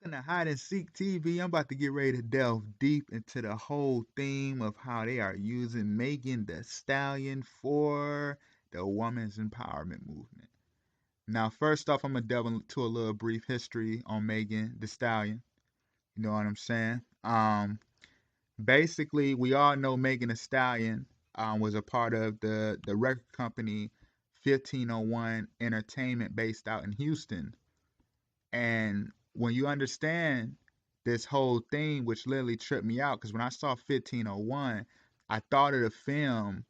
Welcome to Hide and Seek TV. I'm about to get ready to delve deep into the whole theme of how they are using Megan the Stallion for the women's empowerment movement. Now, first off, I'm gonna delve into a little brief history on Megan the Stallion. You know what I'm saying? Basically, we all know Megan the Stallion was a part of the record company 1501 Entertainment based out in Houston. And when you understand this whole thing, which literally tripped me out, because when I saw 1501, I thought of the film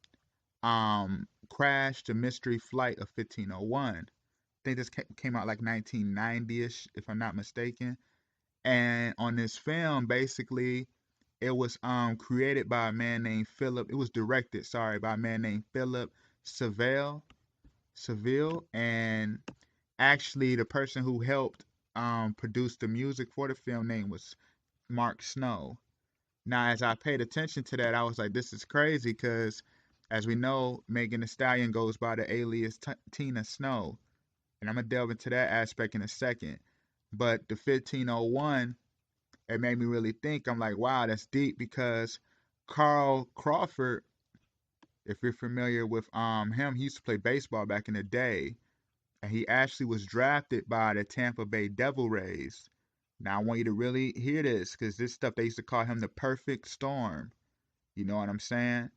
Crash, the Mystery Flight of 1501. I think this came out like 1990-ish, if I'm not mistaken. And on this film, basically, it was created by a man named Philip. It was directed, sorry, by a man named Philip Seville. Seville, and actually the person who helped produce the music for the film name was Mark Snow. Now, as I paid attention to that, I was like, this is crazy because, as we know, Megan Thee Stallion goes by the alias Tina Snow. And I'm going to delve into that aspect in a second. But the 1501, it made me really think. I'm like, wow, that's deep because Carl Crawford, if you're familiar with him, he used to play baseball back in the day. And he actually was drafted by the Tampa Bay Devil Rays. Now I want you to really hear this because this stuff they used to call him the perfect storm. You know what I'm saying?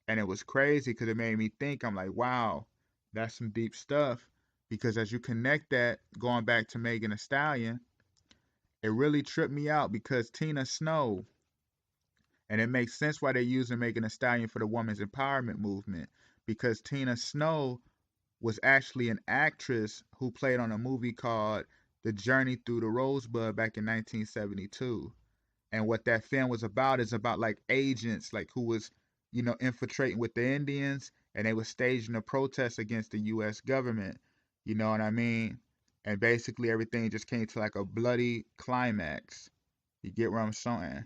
And it was crazy because it made me think. I'm like, wow, that's some deep stuff. Because as you connect that, going back to Megan Thee Stallion, it really tripped me out because Tina Snow, and it makes sense why they're using Megan Thee Stallion for the women's empowerment movement. Because Tina Snow was actually an actress who played on a movie called The Journey Through the Rosebud back in 1972. And what that film was about is about like agents, like who was, infiltrating with the Indians, and they were staging a protest against the U.S. government. You know what I mean? And basically everything just came to like a bloody climax. You get what I'm saying?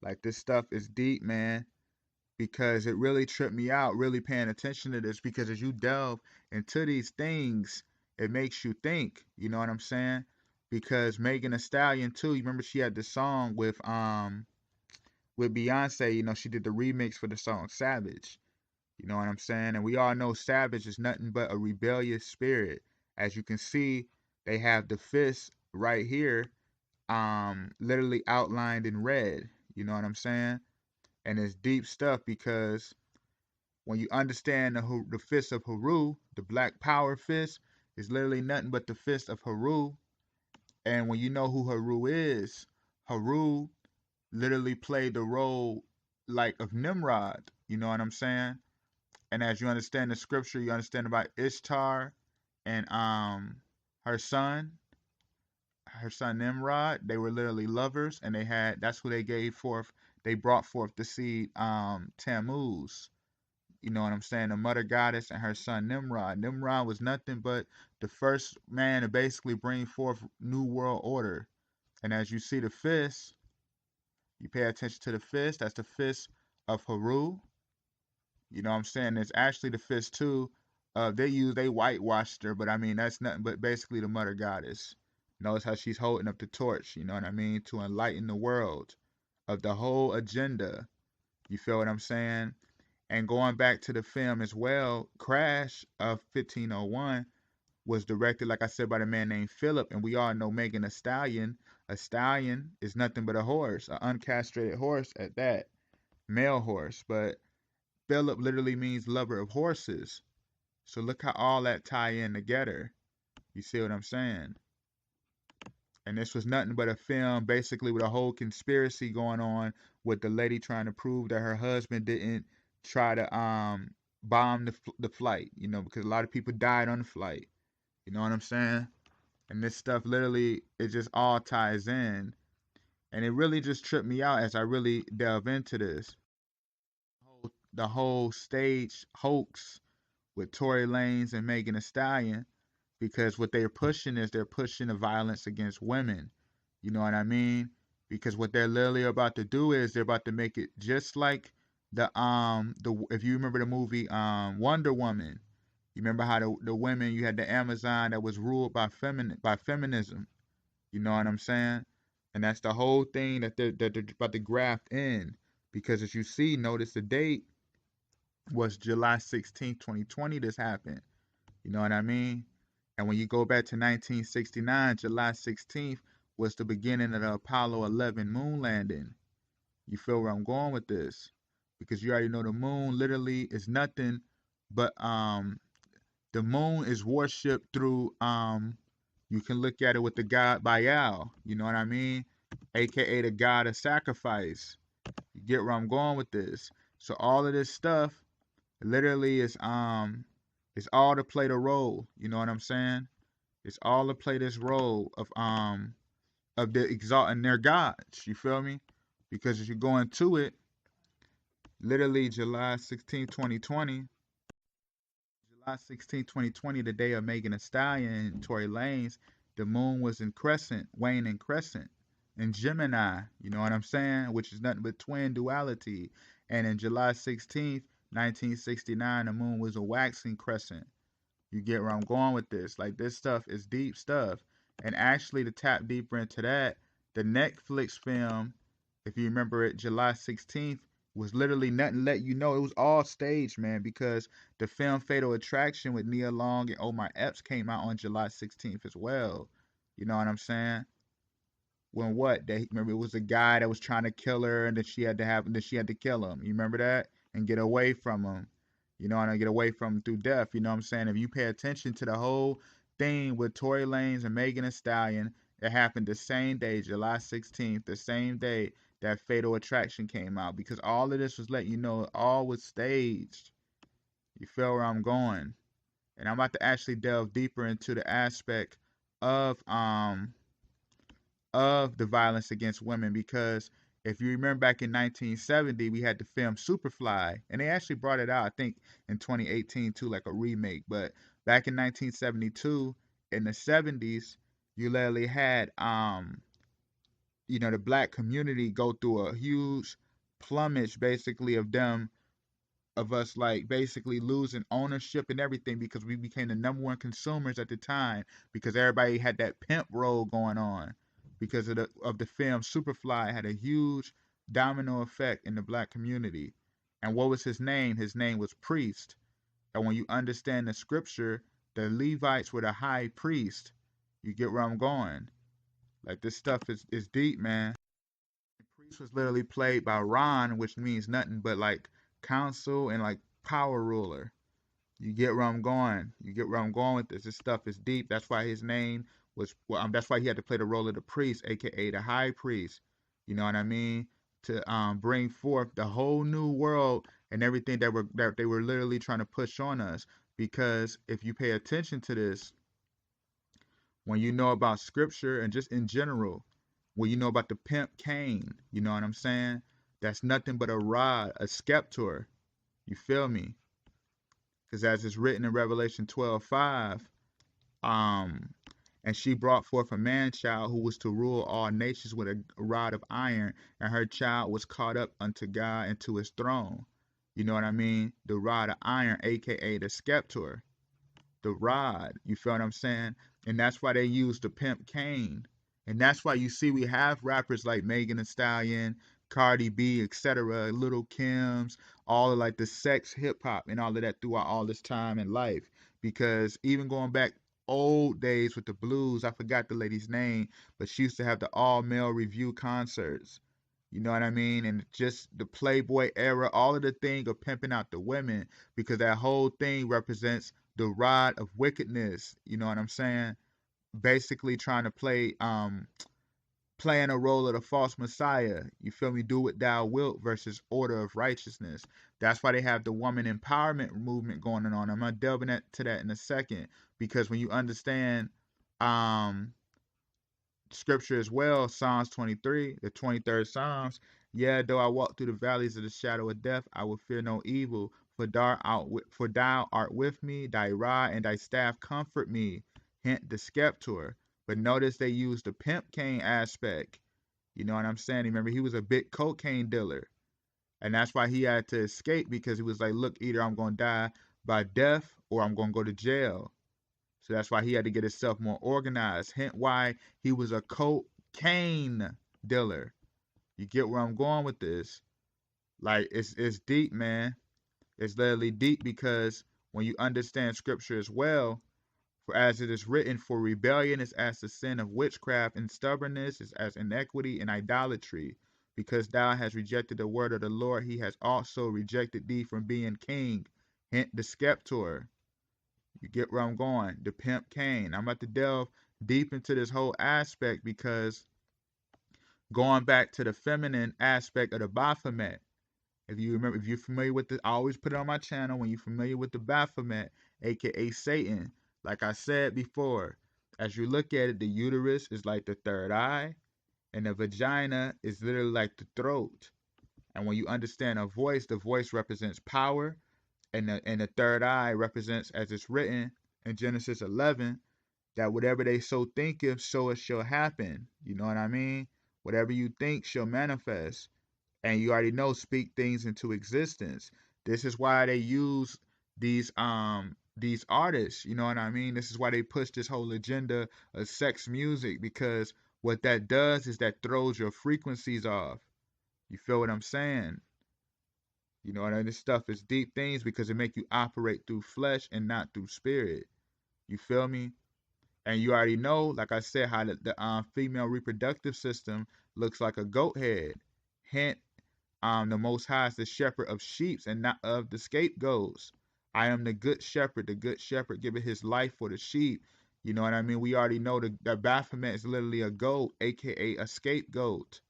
Like this stuff is deep, man, because it really tripped me out really paying attention to this because as you delve into these things, it makes you think, you know what I'm saying? Because Megan Thee Stallion too, you remember she had this song with Beyonce, she did the remix for the song Savage. You know what I'm saying? And we all know Savage is nothing but a rebellious spirit. As you can see, they have the fist right here, literally outlined in red. You know what I'm saying? And it's deep stuff because when you understand the fist of Haru, the Black Power fist is literally nothing but the fist of Haru. And when you know who Haru is, Haru literally played the role like of Nimrod. You know what I'm saying? And as you understand the scripture, you understand about Ishtar and her son, her son Nimrod. They were literally lovers, and that's who they gave forth. They brought forth the seed Tammuz. You know what I'm saying? The mother goddess and her son Nimrod. Nimrod was nothing but the first man to basically bring forth new world order. And as you see the fist, you pay attention to the fist. That's the fist of Haru. You know what I'm saying? It's actually the fist too. They whitewashed her, but I mean that's nothing but basically the mother goddess. Notice how she's holding up the torch. You know what I mean? To enlighten the world of the whole agenda. You feel what I'm saying? And going back to the film as well, Crash of 1501 was directed, like I said, by the man named Philip. And we all know Megan Thee Stallion. A stallion is nothing but a horse, an uncastrated horse at that, male horse. But Philip literally means lover of horses. So look how all that tie in together. You see what I'm saying? And this was nothing but a film basically with a whole conspiracy going on with the lady trying to prove that her husband didn't try to bomb the flight, because a lot of people died on the flight. You know what I'm saying? And this stuff literally it just all ties in. And it really just tripped me out as I really delve into this. The whole stage hoax with Tory Lanez and Megan Thee Stallion because what they're pushing is they're pushing the violence against women. You know what I mean? Because what they're literally about to do is they're about to make it just like the if you remember the movie Wonder Woman, you remember how the women you had the Amazon that was ruled by feminism. You know what I'm saying? And that's the whole thing that they're about to graft in. Because as you see, notice the date was July 16th, 2020, this happened. You know what I mean? And when you go back to 1969, July 16th was the beginning of the Apollo 11 moon landing. You feel where I'm going with this? Because you already know the moon literally is nothing but the moon is worshipped through you can look at it with the god Baal, you know what I mean? AKA the god of sacrifice. You get where I'm going with this. So all of this stuff literally is all to play the role, you know what I'm saying? It's all to play this role of the exalting their gods, you feel me? Because as you go into it, literally July 16, 2020, July 16, 2020, the day of Megan Thee Stallion and Tory Lanez, the moon was in crescent, waning crescent, in Gemini, you know what I'm saying? Which is nothing but twin duality. And in July 16th, 1969, the moon was a waxing crescent. You get where I'm going with this. Like, this stuff is deep stuff. And actually, to tap deeper into that, the Netflix film, if you remember it, July 16th, was literally nothing let you know. It was all staged, man, because the film Fatal Attraction with Nia Long and Omar Epps came out on July 16th as well. You know what I'm saying? When what? They remember it was a guy that was trying to kill her, and then she had to kill him. You remember that? And get away from him. You know, and get away from him through death. You know what I'm saying? If you pay attention to the whole thing with Tory Lanez and Megan Thee Stallion, it happened the same day, July 16th, the same day that Fatal Attraction came out. Because all of this was letting you know it all was staged. You feel where I'm going? And I'm about to actually delve deeper into the aspect of the violence against women, because if you remember back in 1970 we had the film Superfly, and they actually brought it out I think in 2018 too, like a remake. But back in 1972, in the 70s, you literally had the black community go through a huge plumage, basically, of us, like, basically losing ownership and everything, because we became the number one consumers at the time, because everybody had that pimp role going on, because of the film Superfly had a huge domino effect in the black community. And what was his name? His name was Priest. And when you understand the scripture, the Levites were the high priest. You get where I'm going? Like, this stuff is deep, man. Priest was literally played by Ron, which means nothing but like council and like power ruler. You get where I'm going. You get where I'm going with this. This stuff is deep. That's why his name was. Well, that's why he had to play the role of the priest, aka the high priest. You know what I mean? To bring forth the whole new world and everything that they were literally trying to push on us. Because if you pay attention to this, when you know about scripture and just in general, when you know about the pimp Cain, you know what I'm saying? That's nothing but a rod, a scepter. You feel me? Because as it's written in Revelation 12:5, um, and she brought forth a man child who was to rule all nations with a rod of iron, and her child was caught up unto God and to his throne. You know what I mean? The rod of iron, aka the scepter, the rod. You feel what I'm saying? And that's why they use the pimp Cain. And that's why you see we have rappers like Megan Thee Stallion, Cardi B, etc., Little Kim's, all of like the sex hip hop and all of that throughout all this time in life. Because even going back old days with the blues, I forgot the lady's name, but she used to have the all male review concerts. You know what I mean? And just the Playboy era, all of the thing of pimping out the women, because that whole thing represents the rod of wickedness. You know what I'm saying? Basically trying to playing a role of the false messiah. You feel me? Do what thou wilt versus order of righteousness. That's why they have the woman empowerment movement going on. I'm gonna delve into that in a second, because when you understand um scripture as well, Psalms 23, the 23rd Psalms. Yeah, though I walk through the valleys of the shadow of death, I will fear no evil, for thou art with me, thy rod and thy staff comfort me. Hint the scepter. But notice they used the pimp cane aspect. You know what I'm saying? Remember, he was a big cocaine dealer. And that's why he had to escape, because he was like, look, either I'm going to die by death or I'm going to go to jail. So that's why he had to get himself more organized. Hence why he was a cocaine dealer. You get where I'm going with this? Like it's deep, man. It's literally deep because when you understand scripture as well, for as it is written, for rebellion is as the sin of witchcraft, and stubbornness is as iniquity and idolatry. Because thou hast rejected the word of the Lord, he has also rejected thee from being king. Hint the scepter. You get where I'm going? The pimp Cain. I'm about to delve deep into this whole aspect because going back to the feminine aspect of the Baphomet. If you remember, if you're familiar with it, I always put it on my channel when you're familiar with the Baphomet, aka Satan. Like I said before, as you look at it, the uterus is like the third eye, and the vagina is literally like the throat. And when you understand a voice, the voice represents power, and the third eye represents, as it's written in Genesis 11, that whatever they so thinketh, so it shall happen. You know what I mean? Whatever you think shall manifest. And you already know, speak things into existence. This is why they use these artists, you know what I mean? This is why they push this whole agenda of sex music, because what that does is that throws your frequencies off. You feel what I'm saying? You know, and this stuff is deep things because it make you operate through flesh and not through spirit. You feel me? And you already know, like I said, how the female reproductive system looks like a goat head. Hence, the Most High is the shepherd of sheep and not of the scapegoats. I am the good shepherd. The good shepherd giving his life for the sheep. You know what I mean? We already know the Baphomet is literally a goat, aka a scapegoat.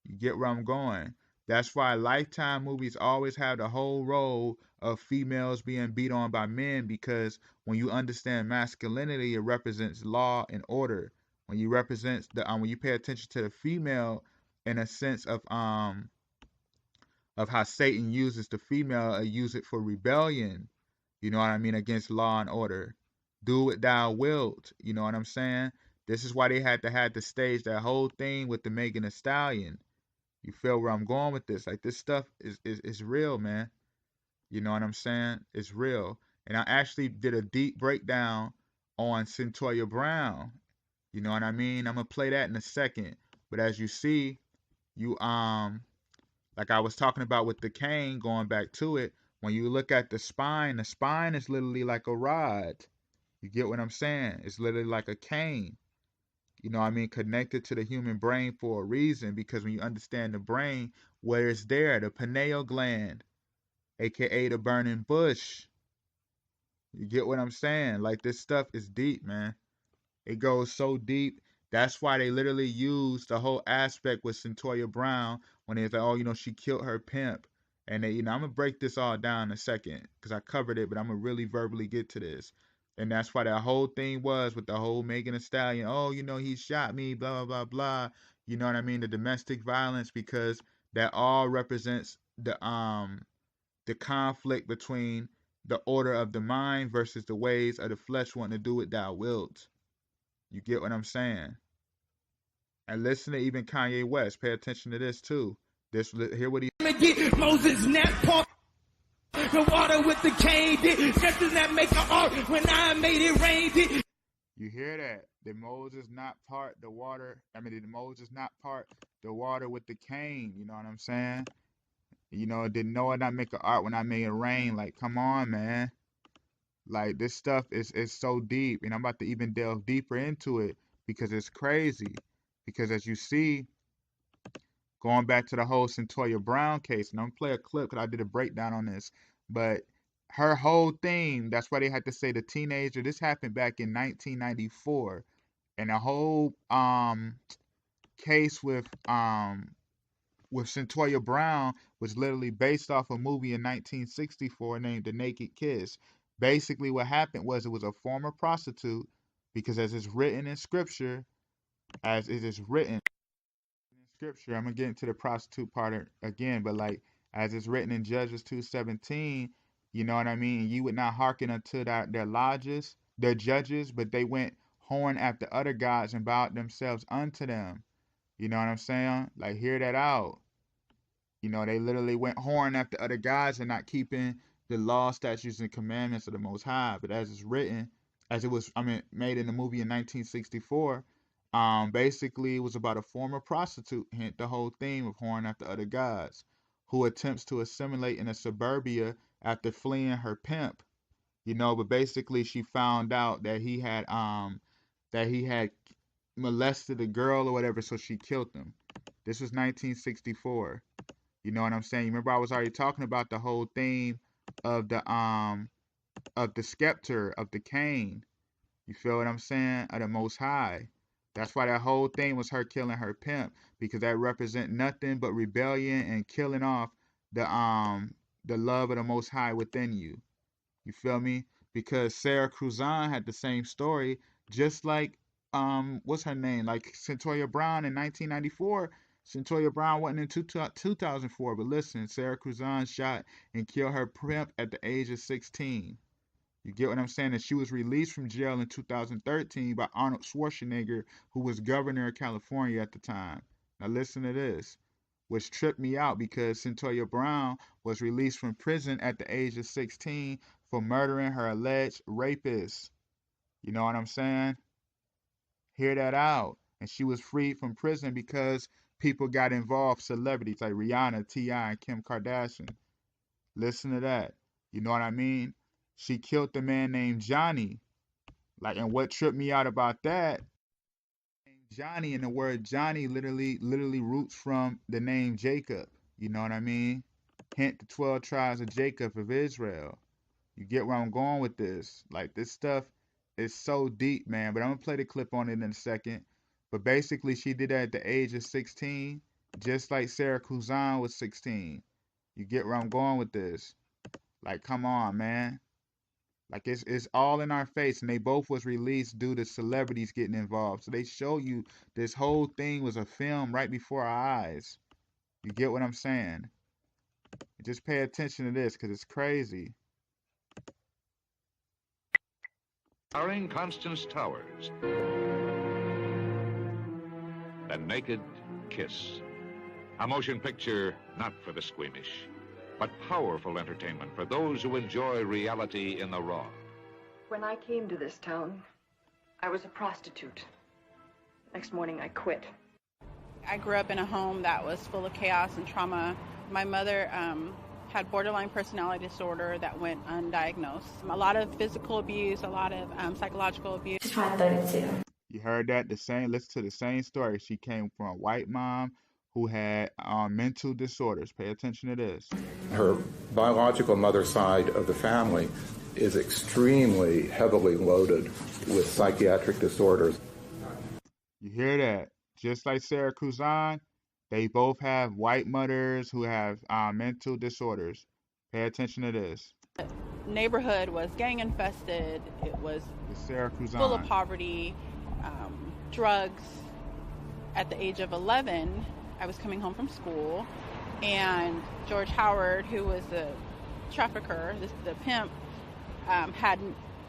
You get where I'm going? That's why Lifetime movies always have the whole role of females being beat on by men, because when you understand masculinity, it represents law and order. When you represent when you pay attention to the female in a sense of how Satan uses the female, use it for rebellion, you know what I mean, against law and order. Do what thou wilt, you know what I'm saying? This is why they had to have to stage that whole thing with the Megan Thee Stallion. You feel where I'm going with this? Like this stuff is real, man. You know what I'm saying? It's real. And I actually did a deep breakdown on Centoya Brown. You know what I mean? I'm gonna play that in a second. But as you see, you like I was talking about with the cane, going back to it, when you look at the spine is literally like a rod. You get what I'm saying? It's literally like a cane. You know what I mean? Connected to the human brain for a reason, because when you understand the brain, where it's there, the pineal gland, aka the burning bush. You get what I'm saying? Like this stuff is deep, man. It goes so deep. That's why they literally use the whole aspect with Centoya Brown when they say, oh, you know, she killed her pimp. And they, you know, I'm gonna break this all down in a second because I covered it, but I'm gonna really verbally get to this. And that's why that whole thing was with the whole Megan Thee Stallion. Oh, you know, he shot me, blah blah blah blah. You know what I mean? The domestic violence, because that all represents the conflict between the order of the mind versus the ways of the flesh wanting to do what thou wilt. You get what I'm saying? And listen to even Kanye West. Pay attention to this too. This hear what he. Moses net part the water with the cane did. Just does not make an art when I made it rain did. You hear that? Did Moses not part the water? I mean, did Moses not part the water with the cane? You know what I'm saying? You know, did Noah not make an art when I made it rain? Like, come on, man. Like this stuff is so deep, and I'm about to even delve deeper into it because it's crazy. Because as you see, going back to the whole Centoya Brown case, and I'm gonna play a clip because I did a breakdown on this, but her whole thing, that's why they had to say the teenager. This happened back in 1994, and the whole case with Centoya Brown was literally based off a movie in 1964 named The Naked Kiss. Basically, what happened was it was a former prostitute, because as it's written in scripture, as it is written in scripture, I'm gonna get into the prostitute part again, but like as it's written in Judges 2:17, you know what I mean? You would not hearken unto their lodges, their judges, but they went horn after other gods and bowed themselves unto them. You know what I'm saying? Like hear that out. You know, they literally went horn after other gods and not keeping the law, statutes, and commandments of the Most High. But as it's written as it was, I mean, made in the movie in 1964. Basically, it was about a former prostitute, hint the whole theme of whoring after other gods, who attempts to assimilate in a suburbia after fleeing her pimp. But basically she found out that he had molested a girl or whatever, so she killed him. This was 1964. You know what I'm saying? You remember I was already talking about the whole theme of the scepter of the cane. You feel what I'm saying? Of the Most High. That's why that whole thing was her killing her pimp, because that represent nothing but rebellion and killing off the love of the Most High within you. You feel me? Because Sarah Cruzan had the same story, just like what's her name? Like Centoya Brown in 1994. Centoya Brown wasn't in 2004, but listen, Sarah Cruzan shot and killed her pimp at the age of 16. You get what I'm saying? And she was released from jail in 2013 by Arnold Schwarzenegger, who was governor of California at the time. Now listen to this, which tripped me out because Centoya Brown was released from prison at the age of 16 for murdering her alleged rapist. You know what I'm saying? Hear that out. And she was freed from prison because people got involved, celebrities like Rihanna, T.I., and Kim Kardashian. Listen to that. You know what I mean? She killed the man named Johnny. Like, and what tripped me out about that, Johnny, and the word Johnny literally roots from the name Jacob. You know what I mean? Hint the 12 tribes of Jacob of Israel. You get where I'm going with this. Like, this stuff is so deep, man. But I'm gonna play the clip on it in a second. But basically, she did that at the age of 16, just like Sarah Kuzan was 16. You get where I'm going with this? Like, come on, man. Like, it's all in our face, and they both was released due to celebrities getting involved. So they show you this whole thing was a film right before our eyes. You get what I'm saying? Just pay attention to this, because it's crazy. Starring Constance Towers. The Naked Kiss. A motion picture not for the squeamish, but powerful entertainment for those who enjoy reality in the raw. When I came to this town, I was a prostitute. Next morning, I quit. I grew up in a home that was full of chaos and trauma. My mother had borderline personality disorder that went undiagnosed. A lot of physical abuse, a lot of psychological abuse. Try 32. You heard that? Listen to the same story. She came from a white mom who had mental disorders. Pay attention to this. Her biological mother side of the family is extremely heavily loaded with psychiatric disorders. You hear that? Just like Sarah Cruzan, they both have white mothers who have mental disorders. Pay attention to this. The neighborhood was gang infested. It was full of poverty, drugs. At the age of 11, I was coming home from school, and George Howard, who was the trafficker, the pimp, had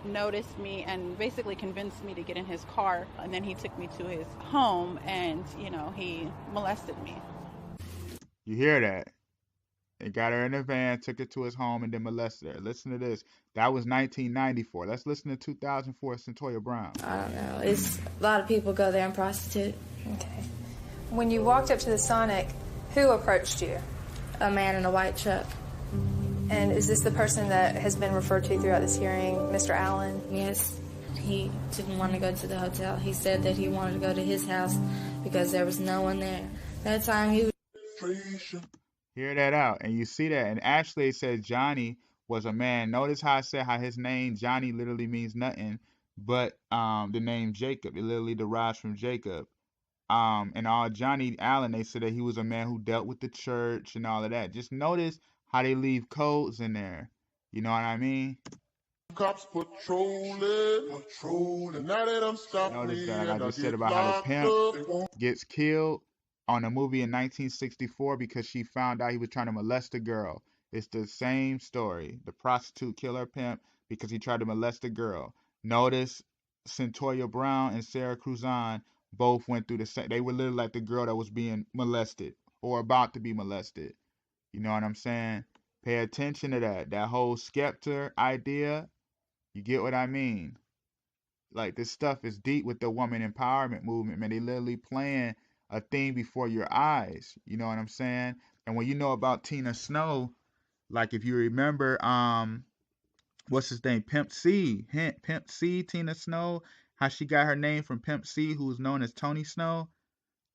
noticed me and basically convinced me to get in his car, and then he took me to his home, and he molested me. You hear that? They got her in a van, took her to his home, and then molested her. Listen to this. That was 1994. Let's listen to 2004 Centoya Brown. I don't know. It's a lot of people go there and prostitute. Okay. When you walked up to the Sonic, who approached you? A man in a white truck. And is this the person that has been referred to throughout this hearing, Mr. Allen? Yes. He didn't want to go to the hotel. He said that he wanted to go to his house because there was no one there. That time he was... Hear that out. And you see that. And actually it says Johnny was a man. Notice how I said how his name, Johnny, literally means nothing but the name Jacob. It literally derives from Jacob. And all Johnny Allen, they said that he was a man who dealt with the church and all of that. Just notice how they leave codes in there. You know what I mean? Cops patrolling. Now that I'm stopping, notice that, like I just said about how the pimp gets killed on a movie in 1964 because she found out he was trying to molest a girl. It's the same story. The prostitute killed her pimp because he tried to molest a girl. Notice Centoya Brown and Sarah Cruzan both went through the same. They were literally like the girl that was being molested or about to be molested. You know what I'm saying? Pay attention to that. That whole scepter idea. You get what I mean? Like this stuff is deep with the woman empowerment movement, man. They literally playing a thing before your eyes. You know what I'm saying? And when you know about Tina Snow, like if you remember, what's his name? Pimp C. Hint, Pimp C, Tina Snow, how she got her name from Pimp C, who was known as Tony Snow.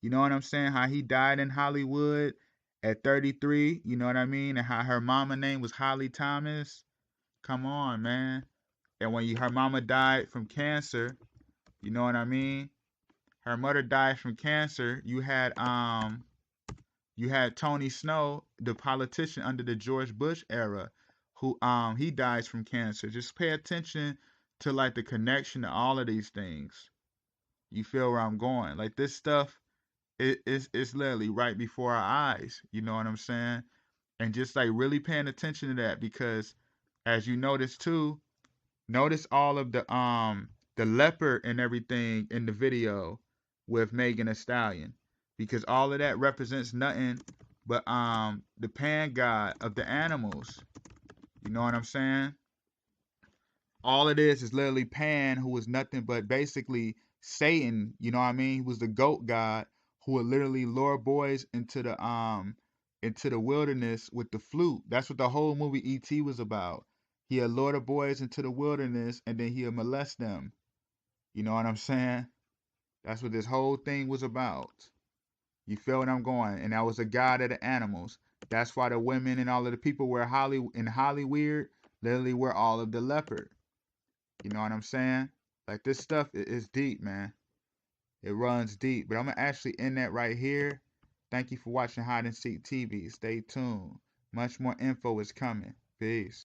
You know what I'm saying? How he died in Hollywood at 33, you know what I mean? And how her mama name was Holly Thomas. Come on, man. And when her mama died from cancer, you know what I mean? Her mother died from cancer. You had Tony Snow, the politician under the George Bush era, who he dies from cancer. Just pay attention to like the connection to all of these things. You feel where I'm going? Like this stuff it's literally right before our eyes. You know what I'm saying? And just like really paying attention to that because as you notice too, notice all of the leopard and everything in the video with Megan Thee Stallion. Because all of that represents nothing but the pan god of the animals. You know what I'm saying? All it is literally Pan, who was nothing but basically Satan, you know what I mean? He was the goat god who would literally lure boys into the wilderness with the flute. That's what the whole movie E.T. was about. He had lure the boys into the wilderness and then he'd molest them. You know what I'm saying? That's what this whole thing was about. You feel what I'm going? And that was the god of the animals. That's why the women and all of the people were Hollyweird literally were all of the leopard. You know what I'm saying? Like this stuff is deep, man. It runs deep. But I'm gonna actually end that right here. Thank you for watching Hide and Seek TV. Stay tuned. Much more info is coming. Peace.